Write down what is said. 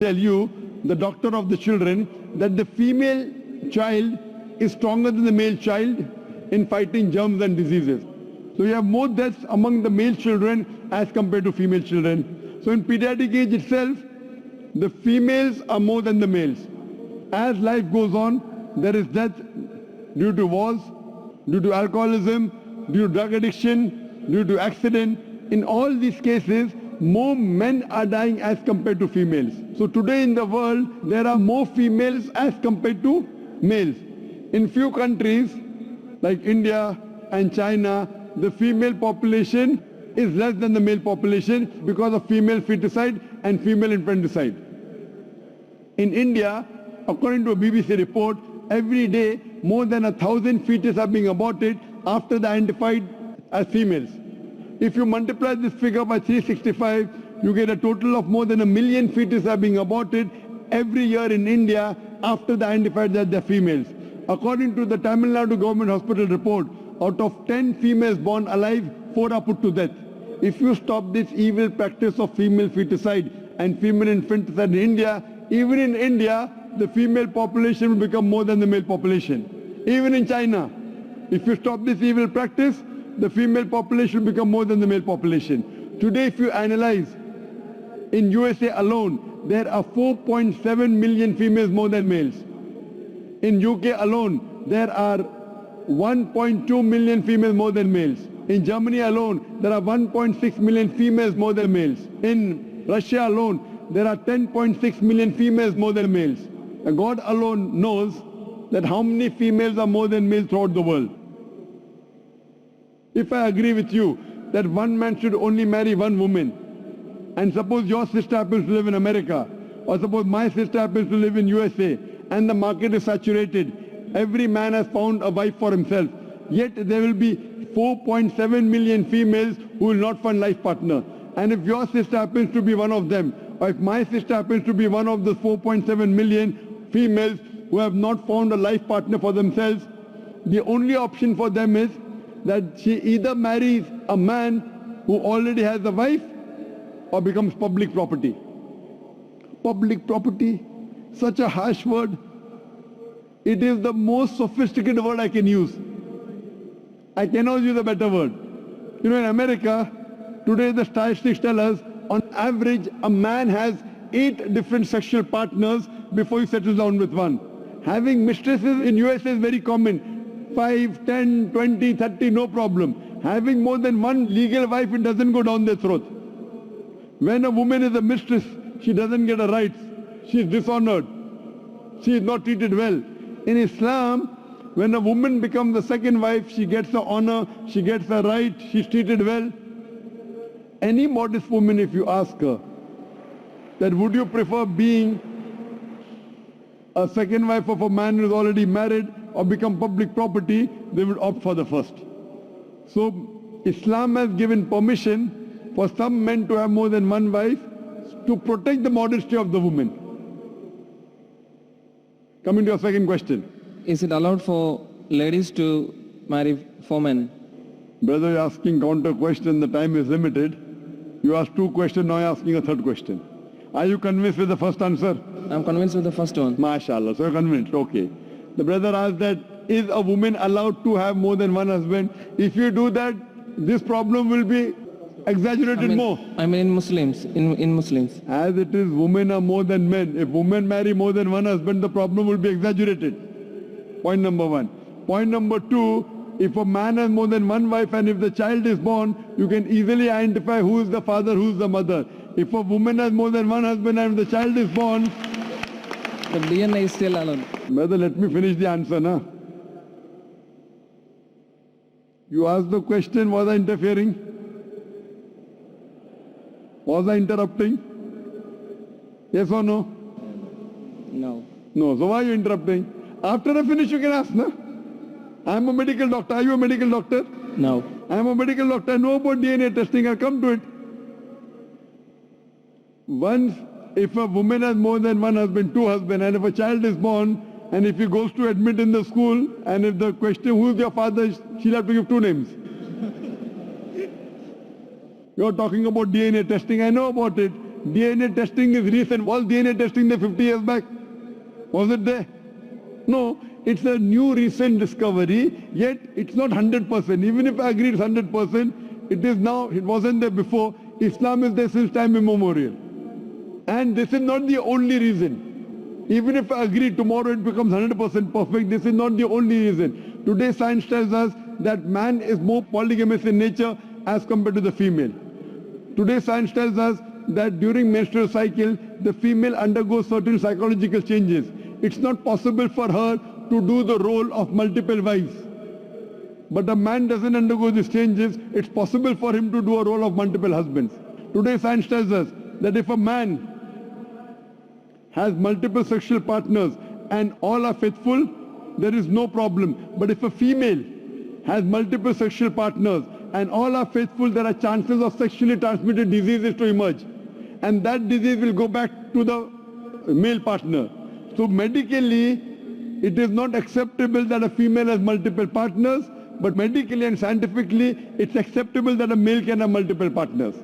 tell you, the doctor of the children, that the female child is stronger than the male child in fighting germs and diseases. So you have more deaths among the male children as compared to female children. So in pediatric age itself, the females are more than the males. As life goes on, there is death due to wars, due to alcoholism, due to drug addiction, due to accident. In all these cases, more men are dying as compared to females. So today in the world, there are more females as compared to males. In few countries, like India and China, the female population is less than the male population because of female feticide and female infanticide. In India, according to a BBC report, every day more than 1,000 fetus are being aborted after they are identified as females. If you multiply this figure by 365, you get a total of more than 1 million fetus are being aborted every year in India after they are identified that they are females. According to the Tamil Nadu government hospital report, out of 10 females born alive, 4 are put to death. If you stop this evil practice of female feticide and female infanticide in India, even in India, the female population will become more than the male population. Even in China, if you stop this evil practice, the female population will become more than the male population. Today, if you analyze, in USA alone, there are 4.7 million females more than males. In UK alone, there are 1.2 million females more than males. In Germany alone, there are 1.6 million females more than males. In Russia alone, there are 10.6 million females more than males. And God alone knows that how many females are more than males throughout the world. If I agree with you that one man should only marry one woman, and suppose your sister happens to live in America, or suppose my sister happens to live in USA, and the market is saturated, every man has found a wife for himself, yet there will be 4.7 million females who will not find life partner. And if your sister happens to be one of them, or if my sister happens to be one of the 4.7 million females who have not found a life partner for themselves, the only option for them is that she either marries a man who already has a wife or becomes public property. Public property, such a harsh word. It is the most sophisticated word I can use. I cannot use a better word. You know, in America, today the statistics tell us, on average, a man has 8 different sexual partners before he settles down with one. Having mistresses in USA is very common. 5, 10, 20, 30, no problem. Having more than one legal wife, it doesn't go down their throat. When a woman is a mistress, she doesn't get her rights. She is dishonored. She is not treated well. In Islam, when a woman becomes the second wife, she gets the honor, she gets the right, she is treated well. Any modest woman, if you ask her, that would you prefer being a second wife of a man who is already married or become public property, they would opt for the first. So Islam has given permission for some men to have more than one wife to protect the modesty of the woman. Coming to your second question. Is it allowed for ladies to marry 4 men? Brother, you're asking counter question, the time is limited. You asked 2 questions, now you're asking a 3rd question. Are you convinced with the first answer? I'm convinced with the first one. MashaAllah, so you're convinced, okay. The brother asked that, is a woman allowed to have more than one husband? If you do that, this problem will be exaggerated more. I mean in Muslims, in Muslims. As it is, women are more than men. If women marry more than one husband, the problem will be exaggerated. Point number 1. Point number 2, if a man has more than one wife and if the child is born, you can easily identify who is the father, who is the mother. If a woman has more than one husband and if the child is born, the DNA is still allowed. Brother, let me finish the answer, na? You asked the question, was I interfering? Was I interrupting? Yes or no? No. No. So why are you interrupting? After I finish, you can ask, na? I am a medical doctor. Are you a medical doctor? No. I am a medical doctor. I know about DNA testing. I'll come to it. Once, if a woman has more than one husband, 2 husbands, and if a child is born, and if he goes to admit in the school, and if the question, who is your father, she'll have to give 2 names. You're talking about DNA testing, I know about it. DNA testing is recent. Was DNA testing there 50 years back? Was it there? No, it's a new recent discovery, yet it's not 100%. Even if I agree it's 100%, it is now, it wasn't there before. Islam is there since time immemorial. And this is not the only reason. Even if I agree tomorrow it becomes 100% perfect, this is not the only reason. Today science tells us that man is more polygamous in nature as compared to the female. Today science tells us that during menstrual cycle, the female undergoes certain psychological changes. It's not possible for her to do the role of multiple wives. But a man doesn't undergo these changes. It's possible for him to do a role of multiple husbands. Today science tells us that if a man has multiple sexual partners and all are faithful, there is no problem. But if a female has multiple sexual partners and all are faithful, there are chances of sexually transmitted diseases to emerge. And that disease will go back to the male partner. So medically, it is not acceptable that a female has multiple partners, but medically and scientifically, it's acceptable that a male can have multiple partners.